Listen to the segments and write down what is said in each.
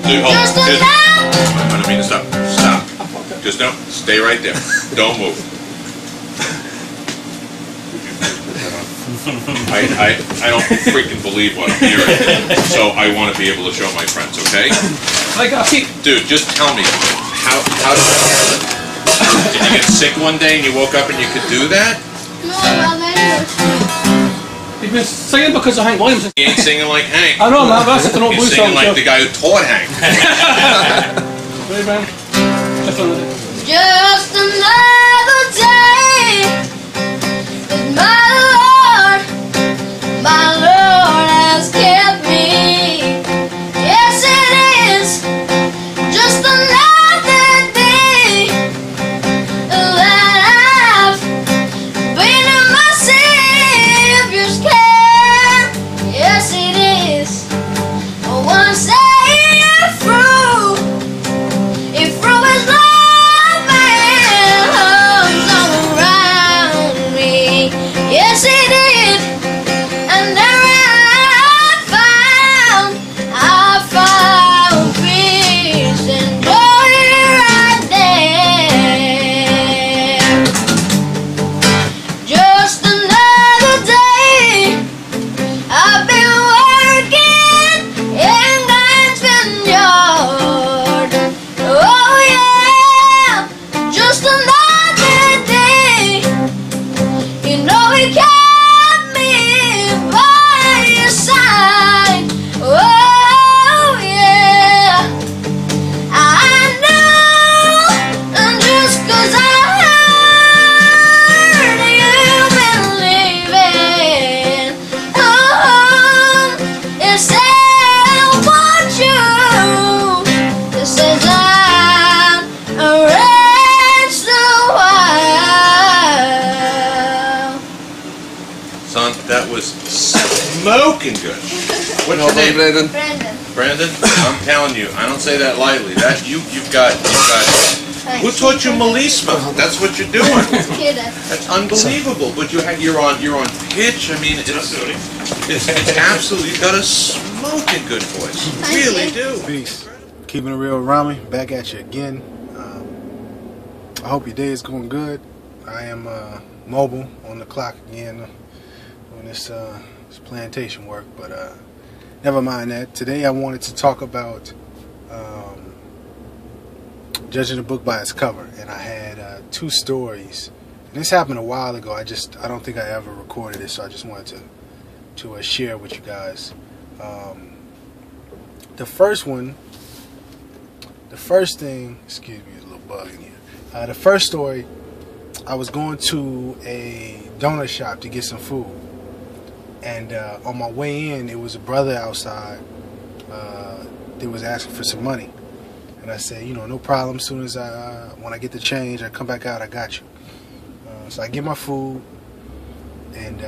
Dude, hold on. I don't mean to stop. Stop. Just don't. Stay right there. Don't move. I don't freaking believe what I'm hearing. So I want to be able to show my friends, okay? Dude, just tell me. How did you get sick one day and you woke up and you could do that? He's been singing because of Hank Williams. He ain't singing like Hank. I know, man. That's just an old blues He's song. singing like the guy who taught Hank. Just another day with my Lord has kept me. Yes, it is just another day that I've been in my Savior's care. Yes, it is. Once I through his love and arms all around me. Yes, it did. And there I found peace and joy right there. Just another day I've been working in God's vineyard. Oh yeah, just another day. You know He kept me by His side. Oh yeah, I know, and just 'cause I heard you've been leaving, it said I want you. It says I'm a rest a while. Son, that was smoking good. What's your name? Brandon. Brandon? I'm telling you, I don't say that lightly. That you've got. Who taught you melisma? That's what you're doing. That's unbelievable. But you're on pitch. I mean, it's absolutely. You've got a smoking good voice. You really do. Peace. Keeping it real, Rami. Back at you again. I hope your day is going good. I am mobile on the clock again doing this plantation work, but never mind that. Today I wanted to talk about judging a book by its cover, and I had two stories. And this happened a while ago. I don't think I ever recorded it, so I just wanted to share with you guys. The first thing, excuse me, there's a little bug in here. The first story, I was going to a donut shop to get some food, and on my way in, it was a brother outside that was asking for some money, and I said, no problem. As soon as when I get the change, I come back out. I got you. So I get my food, and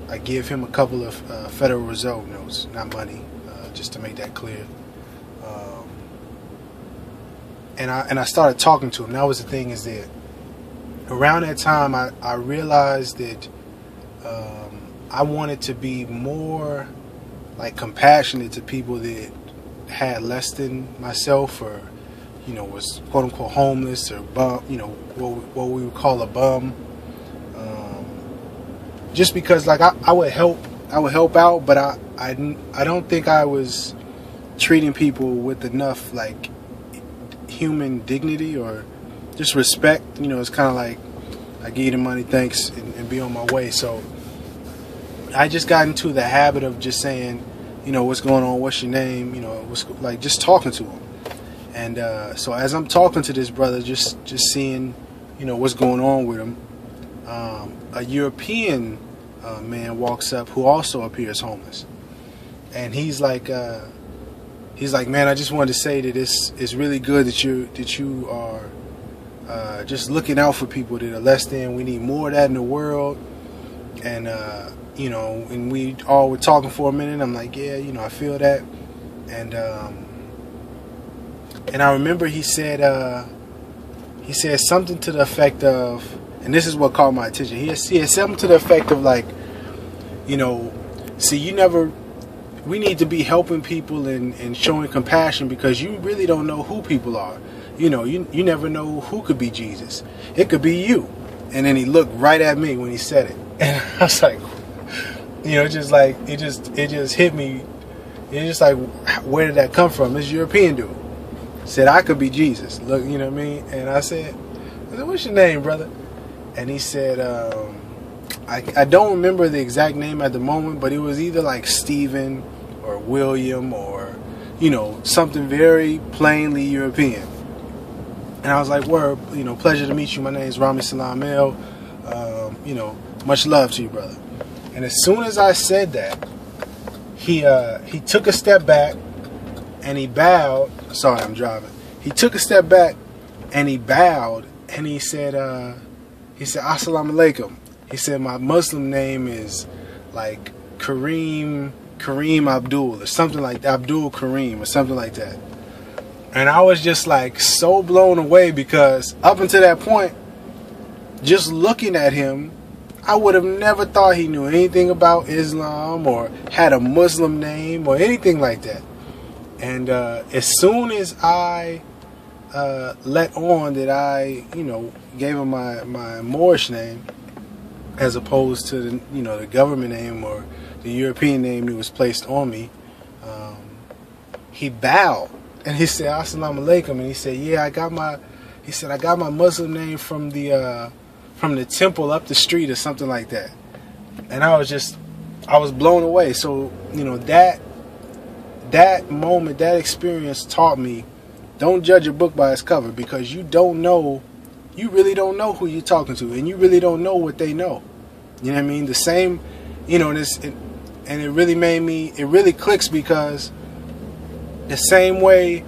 I give him a couple of Federal Reserve notes, not money, just to make that clear. And I started talking to him. That was the thing, is that around that time I realized that I wanted to be more like compassionate to people that had less than myself, or was quote unquote homeless, or bum, what we would call a bum. Just because like I would help out, but I don't think I was treating people with enough like human dignity or just respect. It's kind of like I give you the money, thanks, and be on my way. So I just got into the habit of just saying, what's going on, what's your name, what's like, just talking to him. And so as I'm talking to this brother, just seeing, what's going on with him, a European man walks up who also appears homeless, and he's like, man, I just wanted to say that it's really good that you are just looking out for people that are less than. We need more of that in the world. And and we all were talking for a minute. I'm like, yeah, I feel that. And I remember he said something to the effect of, and this is what caught my attention. He had something to the effect of like, see, you never we need to be helping people and showing compassion, because you really don't know who people are. You know, you never know who could be Jesus. It could be you. And then he looked right at me when he said it. And I was like, you know, just like, it just hit me. It's just like, where did that come from? This European dude said I could be Jesus. Look, you know what I mean? And I said, what's your name, brother? And he said, I don't remember the exact name at the moment, but it was either like Stephen or William or, you know, something very plainly European. And I was like, word, you know, pleasure to meet you. My name is Rami. You know, much love to you, brother. And as soon as I said that, he took a step back and he bowed. Sorry, I'm driving. He took a step back and he bowed and he said, Assalamu alaikum. He said, my Muslim name is like Kareem Abdul or something like that, Abdul Kareem or something like that. And I was just like so blown away, because up until that point, just looking at him, I would have never thought he knew anything about Islam or had a Muslim name or anything like that. And as soon as I let on that I, you know, gave him my Moorish name as opposed to the, you know, the government name or the European name that was placed on me, he bowed and he said, Assalamu alaikum. And he said, yeah, I got my Muslim name from the temple up the street or something like that. And I was blown away. So, you know, that moment, that experience taught me, don't judge a book by its cover, because you really don't know who you're talking to, and you really don't know what they know. You know what I mean? The same, you know, and it really clicks, because the same way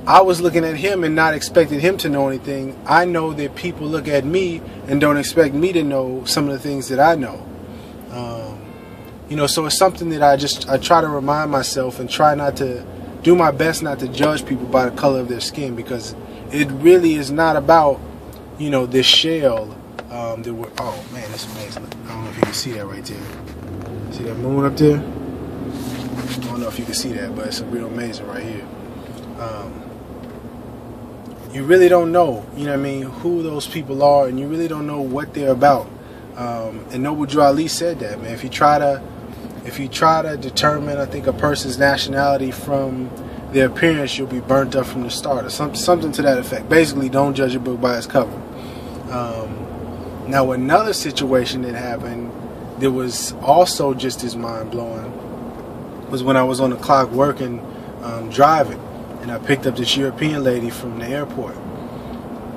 I was looking at him and not expecting him to know anything, I know that people look at me and don't expect me to know some of the things that I know. You know, so it's something that I try to remind myself and try not to do my best not to judge people by the color of their skin, because it really is not about, you know, this shell that we're, oh man, it's amazing. I don't know if you can see that right there. See that moon up there? I don't know if you can see that, but it's real amazing right here. You really don't know, you know what I mean, who those people are, and you really don't know what they're about. And Noble Drew Ali said that, man. If you try to determine, I think, a person's nationality from their appearance, you'll be burnt up from the start, or something to that effect. Basically, don't judge a book by its cover. Now, another situation that happened that was also just as mind-blowing was when I was on the clock working, driving, and I picked up this European lady from the airport.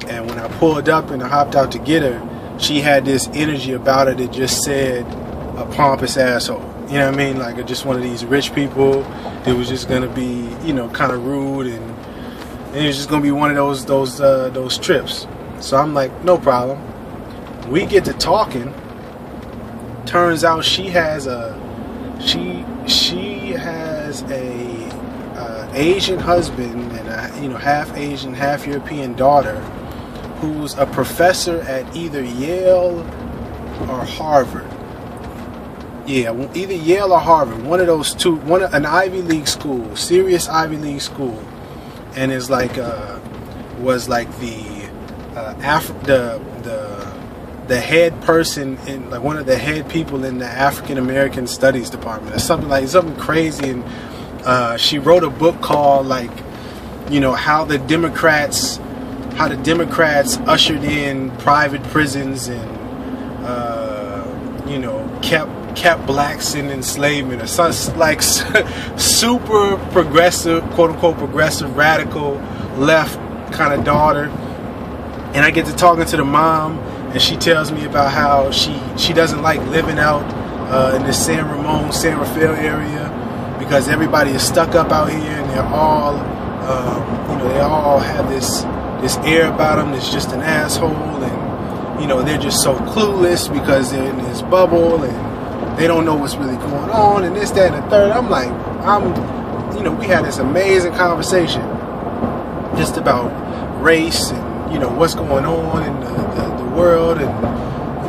And when I pulled up and I hopped out to get her, she had this energy about her that just said a pompous asshole. You know what I mean? Like just one of these rich people that was just gonna be, you know, kind of rude, and it was just gonna be one of those trips. So I'm like, no problem. We get to talking. Turns out she has a Asian husband and a, you know, half Asian, half European daughter, who's a professor at either Yale or Harvard. Yeah, either Yale or Harvard, one of those two, an Ivy League school, serious Ivy League school, and is like was like the head person in, like one of the head people in the African American Studies department or something crazy. And she wrote a book called, like, you know, how the Democrats ushered in private prisons and you know, kept blacks in enslavement, or some like super progressive, quote unquote progressive, radical left kind of daughter. And I get to talking to the mom, and she tells me about how she doesn't like living out in the San Rafael area, because everybody is stuck up out here, and they're all you know, they all have this air about them that's just an asshole, and you know, they're just so clueless because they're in this bubble and they don't know what's really going on, and this, that, and the third. I'm like, you know, we had this amazing conversation just about race and, you know, what's going on in the world and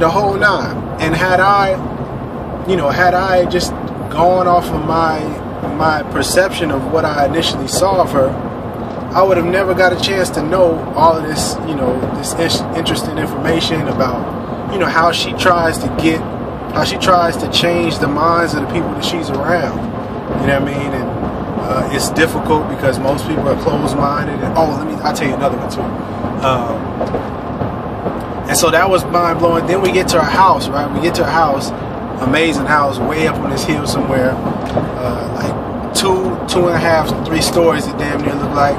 the whole nine. And had I just gone off of my perception of what I initially saw of her, I would have never got a chance to know all of this, you know, this interesting information about, you know, how she tries to change the minds of the people that she's around. You know what I mean? And it's difficult because most people are closed-minded. And I'll tell you another one too. And so that was mind-blowing. Then we get to our house, right? We get to our house, amazing house, way up on this hill somewhere, like 2.5, 3 stories it damn near look like.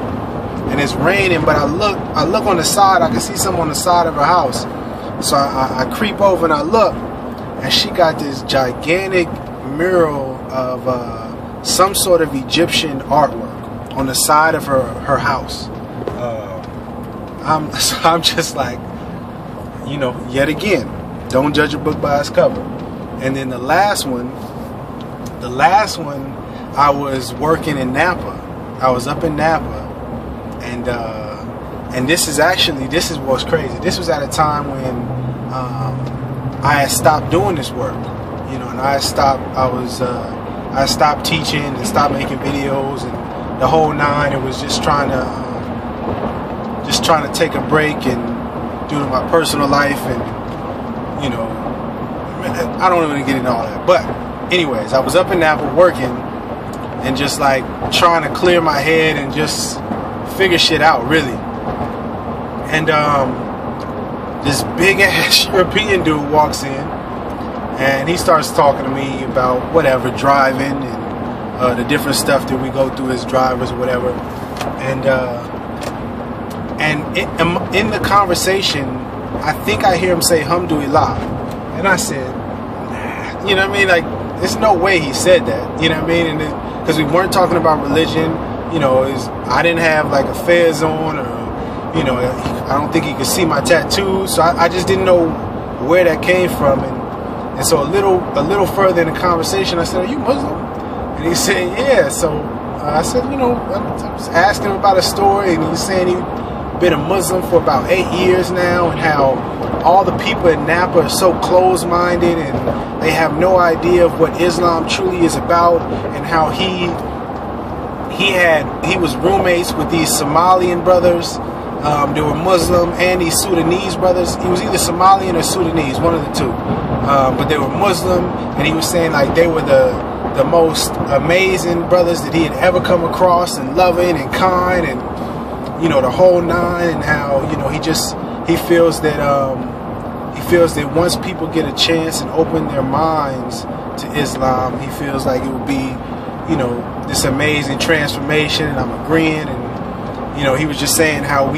And it's raining, but I look on the side, I can see something on the side of her house. So I creep over and I look, and she got this gigantic mural of some sort of Egyptian artwork on the side of her house. I'm just like, you know, yet again, don't judge a book by its cover. And then the last one, I was working in Napa. I was up in Napa. And this is what's crazy. This was at a time when I had stopped doing this work, you know, and I stopped teaching and stopped making videos and the whole nine. It was just trying to take a break and do my personal life, and you know, I don't even get into all that. But anyways, I was up in Napa working and just like trying to clear my head and just figure shit out, really. And this big ass European dude walks in and he starts talking to me about whatever, driving and the different stuff that we go through as drivers or whatever. And in the conversation, I think I hear him say Alhamdulillah, and I said, nah. You know what I mean? Like, there's no way he said that. You know what I mean? And because we weren't talking about religion. You know, I didn't have like a fez on, or, you know, I don't think he could see my tattoos, so I just didn't know where that came from. And so a little further in the conversation, I said, "Are you Muslim?" And he said, "Yeah." So I said, you know, I was asking him about a story, and he was saying he'd been a Muslim for about 8 years now, and how all the people in Napa are so closed-minded, and they have no idea of what Islam truly is about, and how he was roommates with these Somalian brothers. They were Muslim, and these Sudanese brothers. He was either Somalian or Sudanese, one of the two. But they were Muslim, and he was saying like they were the most amazing brothers that he had ever come across, and loving and kind, and you know, the whole nine. And how, you know, he feels that once people get a chance and open their minds to Islam, he feels like it would be, you know, this amazing transformation. And I'm agreeing. And you know, he was just saying how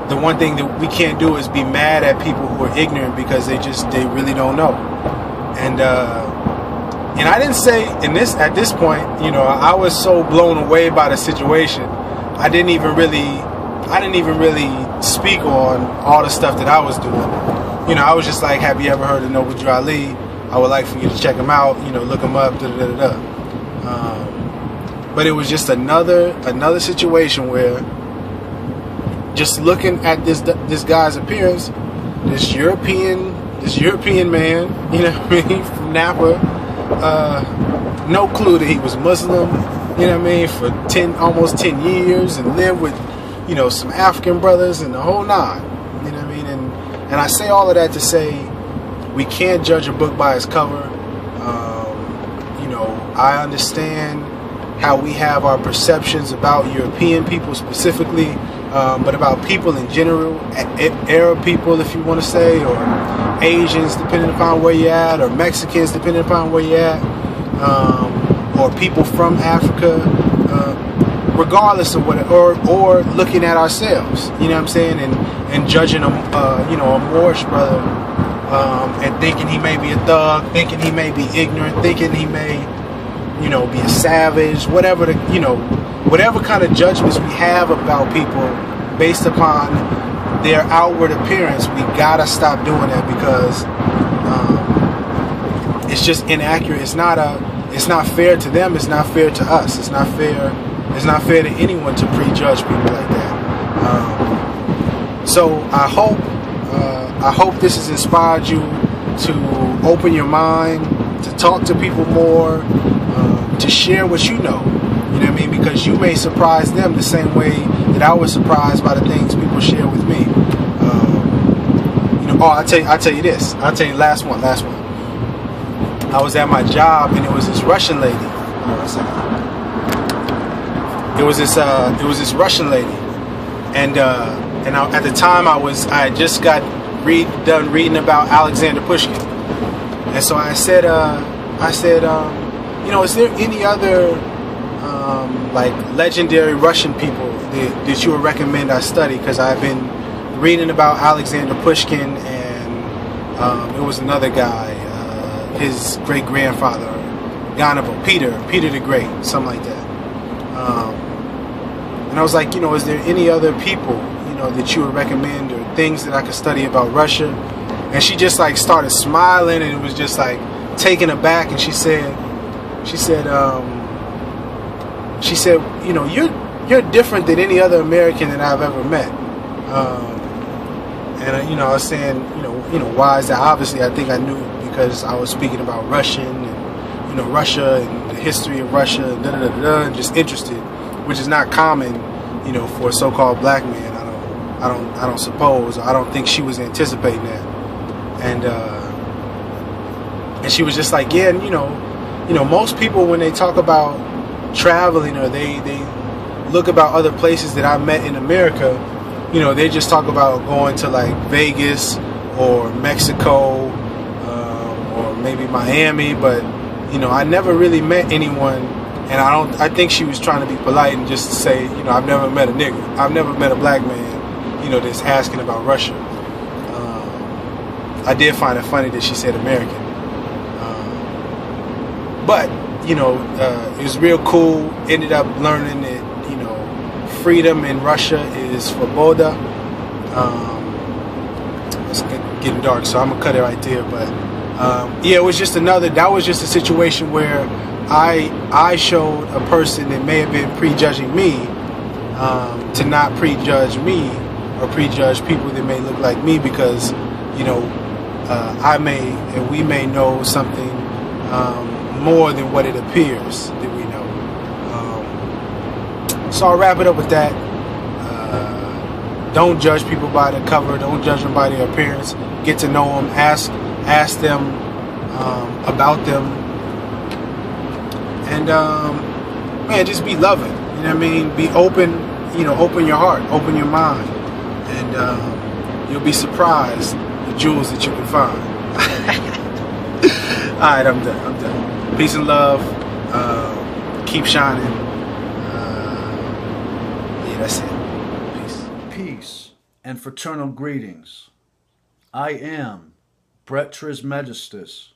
the one thing that we can't do is be mad at people who are ignorant, because they really don't know. And I didn't say at this point, you know, I was so blown away by the situation, I didn't even really speak on all the stuff that I was doing. You know, I was just like, have you ever heard of Noble Drew Ali? I would like for you to check him out, you know, look him up, but it was just another situation where, just looking at this guy's appearance, this European man, you know what I mean, from Napa, no clue that he was Muslim, you know what I mean, for almost 10 years, and lived with, you know, some African brothers and the whole nine, you know what I mean. And I say all of that to say, we can't judge a book by its cover. You know, I understand how we have our perceptions about European people specifically, but about people in general, Arab people, if you want to say, or Asians, depending upon where you're at, or Mexicans, depending upon where you're at, or people from Africa, regardless of what, or looking at ourselves, you know what I'm saying, and judging you know, a Moorish brother, and thinking he may be a thug, thinking he may be ignorant, thinking he may, you know, be a savage, whatever whatever kind of judgments we have about people based upon their outward appearance, we gotta stop doing that, because it's just inaccurate. It's not fair to them. It's not fair to us. It's not fair to anyone to prejudge people like that. So I hope this has inspired you to open your mind, to talk to people more, to share what you know. You know what I mean? Because you may surprise them the same way that I was surprised by the things people share with me. I'll tell you this. I'll tell you last one. I was at my job and it was this Russian lady. It was this Russian lady, and at the time I had just got done reading about Alexander Pushkin, and so I said, is there any other like legendary Russian people that you would recommend I study? Because I've been reading about Alexander Pushkin, and it was another guy, his great grandfather, Ganovo, Peter the Great, something like that. And I was like, is there any other people, that you would recommend or things that I could study about Russia? And she just like started smiling and it was just like taken aback. And she said, you're different than any other American that I've ever met. And I was saying, why is that? Obviously, I think I knew because I was speaking about Russian and Russia and the history of Russia and and just interested, which is not common, for a so-called black man. I don't suppose. I don't think she was anticipating that. And she was just like, yeah, and most people when they talk about traveling or they look about other places that I met in America, they just talk about going to like Vegas or Mexico or maybe Miami, but I never really met anyone, and I think she was trying to be polite and just say, I've never met a nigga. I've never met a black man, that's asking about Russia. I did find it funny that she said American. But, it was real cool. Ended up learning that, freedom in Russia is Svaboda. It's getting dark, so I'm going to cut it right there. But, it was just that was just a situation where I showed a person that may have been prejudging me to not prejudge me or prejudge people that may look like me because, we may know something more than what it appears that we know. So I'll wrap it up with that. Don't judge people by the cover. Don't judge them by their appearance. Get to know them. Ask them about them. And man, just be loving. You know what I mean? Be open. Open your heart. Open your mind. And you'll be surprised the jewels that you can find. Alright, I'm done. Peace and love. Keep shining. That's it. Peace and fraternal greetings. I am Brett Trismegistus,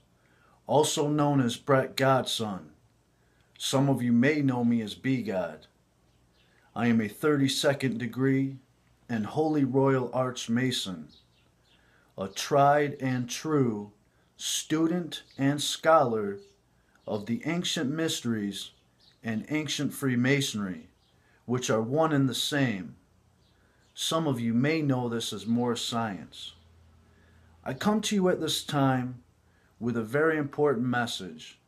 also known as Brett Godson. Some of you may know me as B-God. I am a 32nd degree and Holy Royal Archmason, a tried and true student and scholar of the ancient mysteries and ancient Freemasonry, which are one and the same. Some of you may know this as more science. I come to you at this time with a very important message.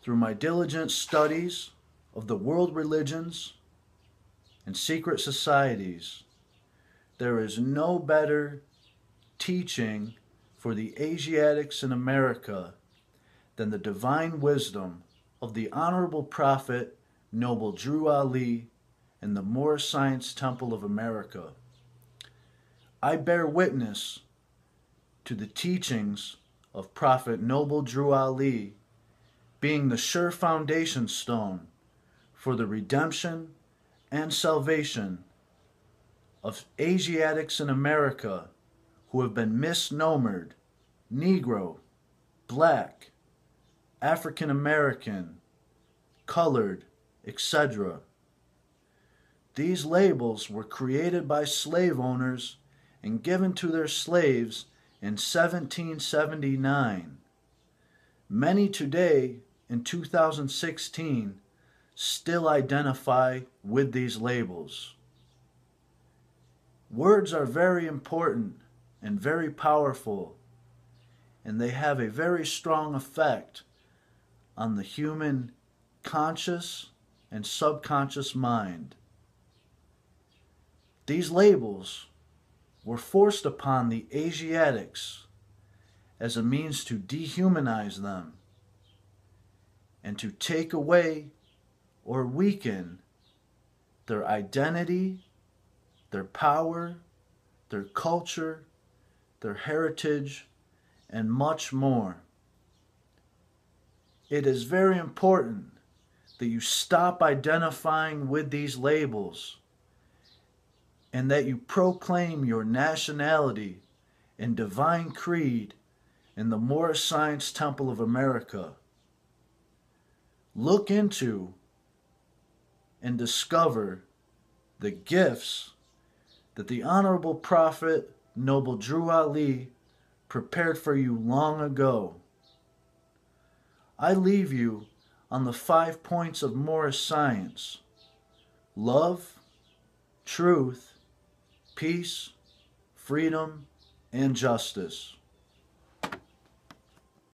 Through my diligent studies of the world religions and secret societies, there is no better teaching for the Asiatics in America than the divine wisdom of the Honorable Prophet Noble Drew Ali in the Moor Science Temple of America. I bear witness to the teachings of Prophet Noble Drew Ali being the sure foundation stone for the redemption and salvation of Asiatics in America who have been misnomered Negro, Black, African American, colored, etc. These labels were created by slave owners and given to their slaves in 1779. Many today, in 2016, still identify with these labels. Words are very important and very powerful, and they have a very strong effect on the human conscious and subconscious mind. These labels were forced upon the Asiatics as a means to dehumanize them and to take away or weaken their identity, their power, their culture, their heritage, and much more. It is very important that you stop identifying with these labels and that you proclaim your nationality and divine creed in the Moorish Science Temple of America. Look into and discover the gifts that the Honorable Prophet Noble Drew Ali prepared for you long ago. I leave you on the 5 points of Moorish science: love, truth, peace, freedom, and justice.